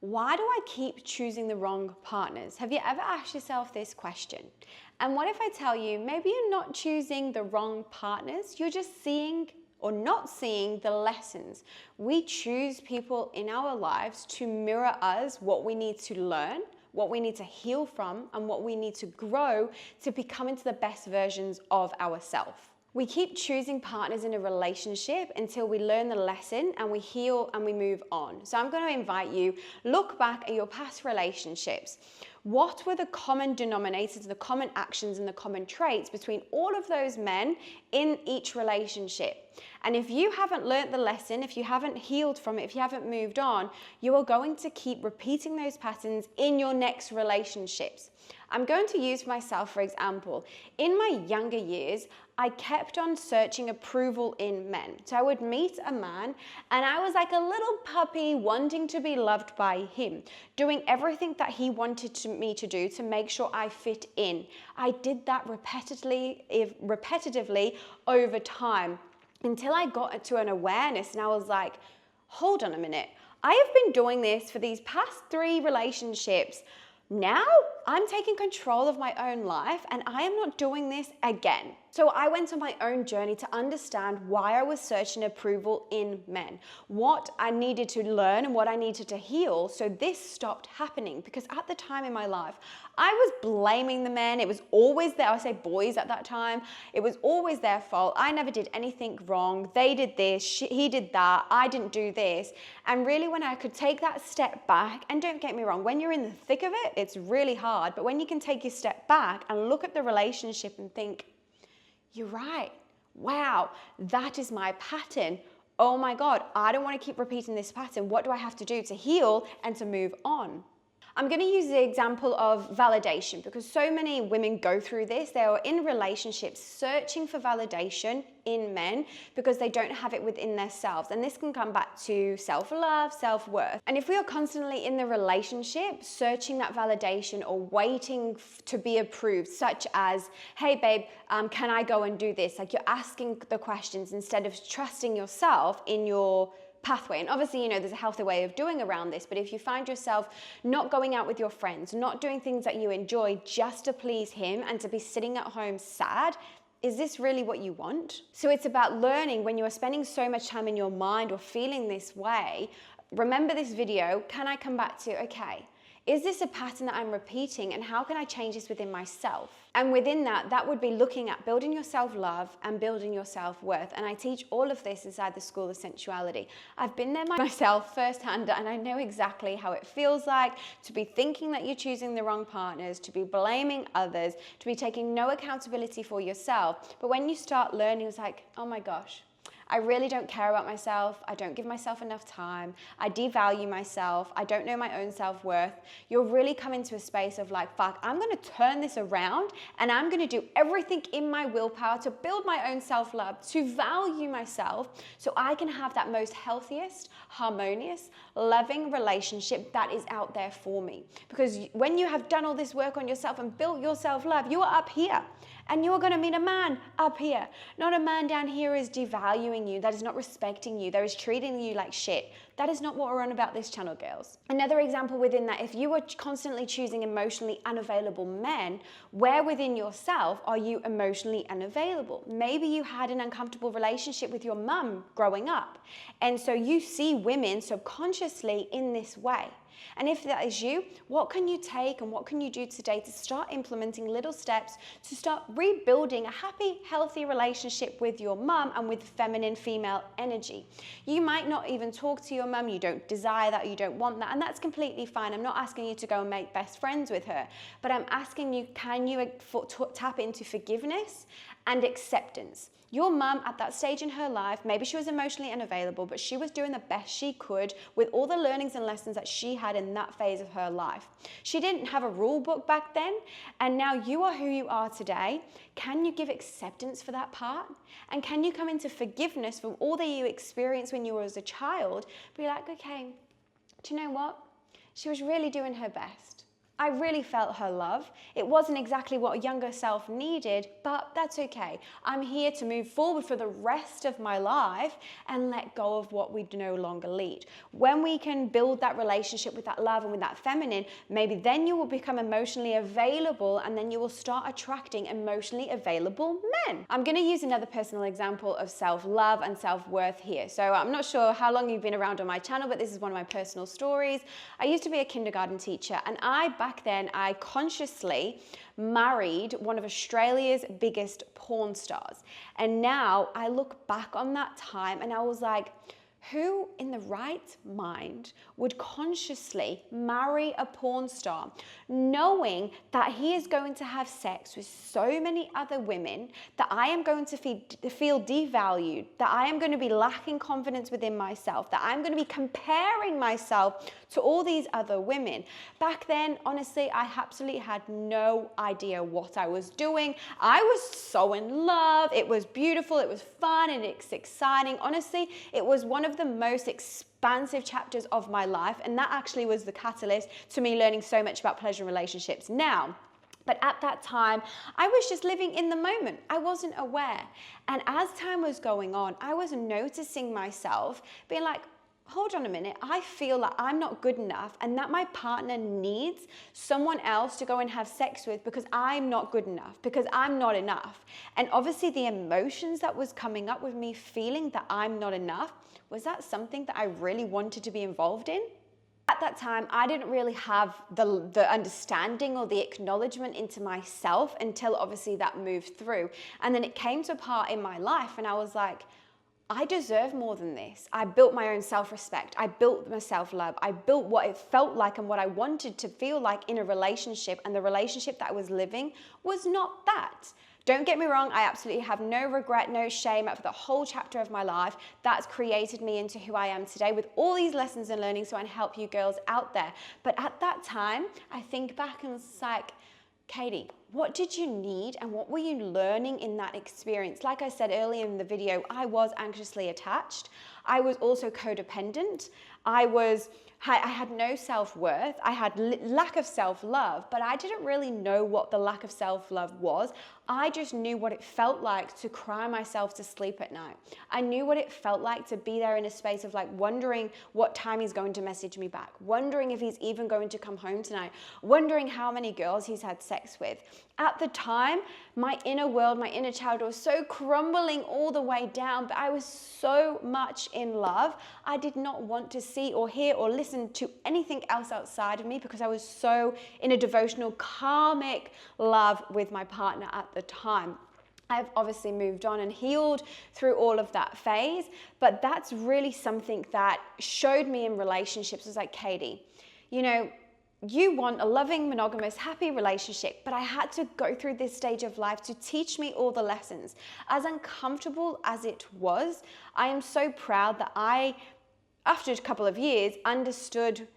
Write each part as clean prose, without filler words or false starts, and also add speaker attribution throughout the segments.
Speaker 1: Why do I keep choosing the wrong partners? Have you ever asked yourself this question? And what if I tell you, maybe you're not choosing the wrong partners, you're just seeing or not seeing the lessons. We choose people in our lives to mirror us, what we need to learn, what we need to heal from, and what we need to grow to become into the best versions of ourselves. We keep choosing partners in a relationship until we learn the lesson and we heal and we move on. So I'm going to invite you, look back at your past relationships. What were the common denominators, the common actions and the common traits between all of those men in each relationship? And if you haven't learned the lesson, if you haven't healed from it, if you haven't moved on, you are going to keep repeating those patterns in your next relationships. I'm going to use myself for example. In my younger years, I kept on searching approval in men. So I would meet a man and I was like a little puppy wanting to be loved by him, doing everything that he wanted me to do to make sure I fit in. I did that repetitively over time until I got to an awareness and I was like, hold on a minute. I have been doing this for these past 3 relationships. Now I'm taking control of my own life and I am not doing this again. So I went on my own journey to understand why I was searching approval in men, what I needed to learn and what I needed to heal so this stopped happening. Because at the time in my life, I was blaming the men. It was always their, I would say boys at that time, it was always their fault. I never did anything wrong. They did this, he did that, I didn't do this. And really when I could take that step back, and don't get me wrong, when you're in the thick of it, it's really hard. But when you can take your step back and look at the relationship and think, you're right. Wow, that is my pattern. Oh my God, I don't want to keep repeating this pattern. What do I have to do to heal and to move on? I'm going to use the example of validation because so many women go through this. They are in relationships searching for validation in men because they don't have it within themselves. And this can come back to self-love, self-worth. And if we are constantly in the relationship searching that validation or waiting to be approved, such as, hey babe, can I go and do this? Like you're asking the questions instead of trusting yourself in your pathway. And obviously, you know, there's a healthy way of doing around this, but if you find yourself not going out with your friends, not doing things that you enjoy just to please him and to be sitting at home sad, is this really what you want? So it's about learning when you are spending so much time in your mind or feeling this way, remember this video, can I come back to, okay, is this a pattern that I'm repeating and how can I change this within myself? And within that, that would be looking at building your self-love and building your self-worth. And I teach all of this inside the School of Sensuality. I've been there myself firsthand and I know exactly how it feels like to be thinking that you're choosing the wrong partners, to be blaming others, to be taking no accountability for yourself. But when you start learning, it's like, oh my gosh, I really don't care about myself. I don't give myself enough time. I devalue myself. I don't know my own self-worth. You'll really come into a space of like, fuck, I'm going to turn this around and I'm going to do everything in my willpower to build my own self-love, to value myself so I can have that most healthiest, harmonious, loving relationship that is out there for me. Because when you have done all this work on yourself and built your self-love, you are up here. And you're going to meet a man up here. Not a man down here is devaluing you, that is not respecting you, that is treating you like shit. That is not what we're on about this channel, girls. Another example within that, if you are constantly choosing emotionally unavailable men, where within yourself are you emotionally unavailable? Maybe you had an uncomfortable relationship with your mum growing up. And so you see women subconsciously in this way. And if that is you, what can you take and what can you do today to start implementing little steps to start rebuilding a happy, healthy relationship with your mum and with feminine female energy? You might not even talk to your mum, you don't desire that, you don't want that, and that's completely fine. I'm not asking you to go and make best friends with her, but I'm asking you, can you tap into forgiveness and acceptance? Your mum at that stage in her life, maybe she was emotionally unavailable, but she was doing the best she could with all the learnings and lessons that she had in that phase of her life. She didn't have a rule book back then, and now you are who you are today. Can you give acceptance for that part? And can you come into forgiveness from all that you experienced when you were as a child? Be like, okay, do you know what? She was really doing her best. I really felt her love. It wasn't exactly what a younger self needed, but that's okay. I'm here to move forward for the rest of my life and let go of what we no longer lead. When we can build that relationship with that love and with that feminine, maybe then you will become emotionally available, and then you will start attracting emotionally available men. I'm going to use another personal example of self-love and self-worth here. So I'm not sure how long you've been around on my channel, but this is one of my personal stories. I used to be a kindergarten teacher, and back then, I consciously married one of Australia's biggest porn stars. And now I look back on that time and I was like, who in the right mind would consciously marry a porn star, knowing that he is going to have sex with so many other women, that I am going to feel devalued, that I am going to be lacking confidence within myself, that I'm going to be comparing myself to all these other women? Back then, honestly, I absolutely had no idea what I was doing. I was so in love. It was beautiful. It was fun and it's exciting. Honestly, it was one of the most expansive chapters of my life, and that actually was the catalyst to me learning so much about pleasure and relationships now. But at that time, I was just living in the moment. I wasn't aware. And as time was going on, I was noticing myself being like, hold on a minute, I feel that I'm not good enough and that my partner needs someone else to go and have sex with because I'm not good enough, because I'm not enough. And obviously the emotions that was coming up with me feeling that I'm not enough, was that something that I really wanted to be involved in? At that time, I didn't really have the understanding or the acknowledgement into myself until obviously that moved through. And then it came to a part in my life and I was like, I deserve more than this. I built my own self-respect. I built my self-love. I built what it felt like and what I wanted to feel like in a relationship, and the relationship that I was living was not that. Don't get me wrong, I absolutely have no regret, no shame for the whole chapter of my life. That's created me into who I am today with all these lessons and learnings so I can help you girls out there. But at that time, I think back and it's like, Katy, what did you need and what were you learning in that experience? Like I said earlier in the video, I was anxiously attached. I was also codependent. I had no self-worth. I had lack of self-love, but I didn't really know what the lack of self-love was. I just knew what it felt like to cry myself to sleep at night. I knew what it felt like to be there in a space of like wondering what time he's going to message me back, wondering if he's even going to come home tonight, wondering how many girls he's had sex with. At the time, my inner world, my inner child was so crumbling all the way down, but I was so much in love. I did not want to see or hear or listen to anything else outside of me because I was so in a devotional, karmic love with my partner at the time. I've obviously moved on and healed through all of that phase, but that's really something that showed me in relationships. It was like, Katy, you know, you want a loving, monogamous, happy relationship, but I had to go through this stage of life to teach me all the lessons. As uncomfortable as it was, I am so proud that I, after a couple of years, understood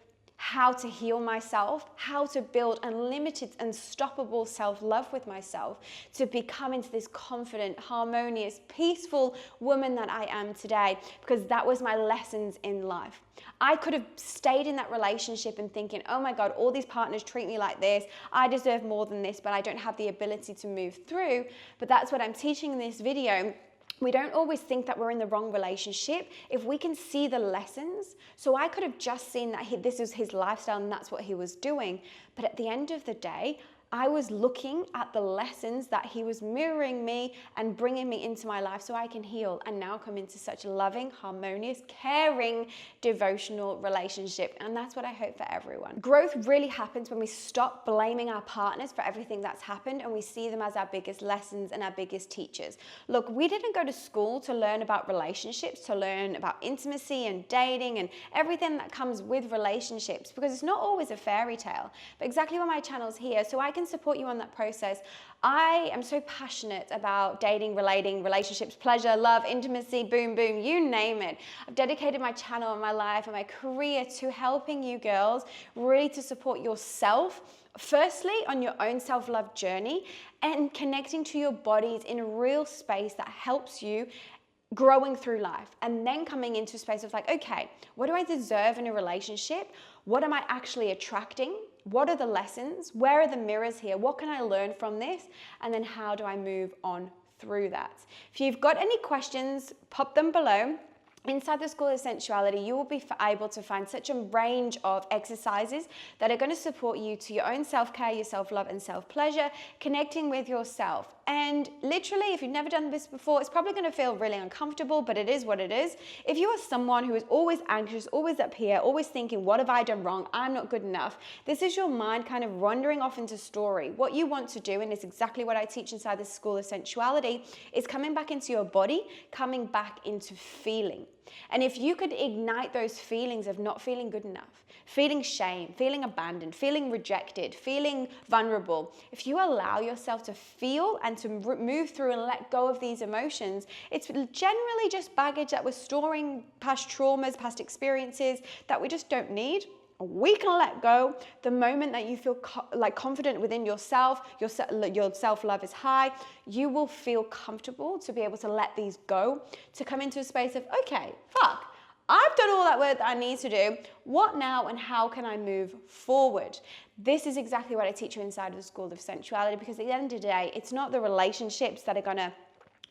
Speaker 1: how to heal myself, how to build unlimited, unstoppable self-love with myself to become into this confident, harmonious, peaceful woman that I am today, because that was my lessons in life. I could have stayed in that relationship and thinking, oh my God, all these partners treat me like this. I deserve more than this, but I don't have the ability to move through. But that's what I'm teaching in this video. We don't always think that we're in the wrong relationship if we can see the lessons. So I could have just seen that this was his lifestyle and that's what he was doing. But at the end of the day, I was looking at the lessons that he was mirroring me and bringing me into my life so I can heal and now come into such a loving, harmonious, caring, devotional relationship. And that's what I hope for everyone. Growth really happens when we stop blaming our partners for everything that's happened and we see them as our biggest lessons and our biggest teachers. Look, we didn't go to school to learn about relationships, to learn about intimacy and dating and everything that comes with relationships, because it's not always a fairy tale. But exactly why my channel's here, so I can support you on that process. I am so passionate about dating, relating, relationships, pleasure, love, intimacy, boom, boom, you name it. I've dedicated my channel and my life and my career to helping you girls really to support yourself, firstly on your own self-love journey and connecting to your bodies in a real space that helps you growing through life, and then coming into a space of like, okay, what do I deserve in a relationship? What am I actually attracting? What are the lessons? Where are the mirrors here? What can I learn from this? And then how do I move on through that? If you've got any questions, pop them below. Inside the School of Sensuality, you will be able to find such a range of exercises that are going to support you to your own self-care, your self-love, and self-pleasure, connecting with yourself. And literally, if you've never done this before, it's probably going to feel really uncomfortable, but it is what it is. If you are someone who is always anxious, always up here, always thinking, what have I done wrong? I'm not good enough. This is your mind kind of wandering off into story. What you want to do, and it's exactly what I teach inside the School of Sensuality, is coming back into your body, coming back into feeling. And if you could ignite those feelings of not feeling good enough, feeling shame, feeling abandoned, feeling rejected, feeling vulnerable, if you allow yourself to feel and to move through and let go of these emotions, it's generally just baggage that we're storing, past traumas, past experiences that we just don't need. We can let go the moment that you feel confident within yourself, your self-love is high, you will feel comfortable to be able to let these go, to come into a space of, okay, fuck, I've done all that work that I need to do. What now and how can I move forward? This is exactly what I teach you inside of the School of Sensuality, because at the end of the day, it's not the relationships that are gonna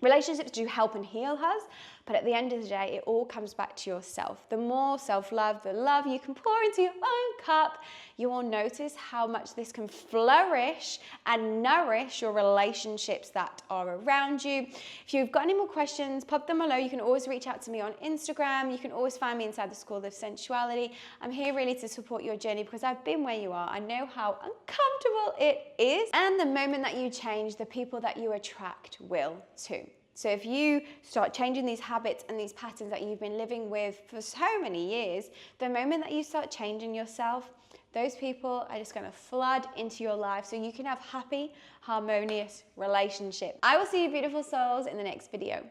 Speaker 1: relationships do help and heal us, but at the end of the day, it all comes back to yourself. The more self-love, the love you can pour into your own cup, you will notice how much this can flourish and nourish your relationships that are around you. If you've got any more questions, pop them below. You can always reach out to me on Instagram. You can always find me inside the School of Sensuality. I'm here really to support your journey because I've been where you are. I know how uncomfortable it is. And the moment that you change, the people that you attract will too. So if you start changing these habits and these patterns that you've been living with for so many years, the moment that you start changing yourself, those people are just going to flood into your life so you can have happy, harmonious relationships. I will see you beautiful souls in the next video.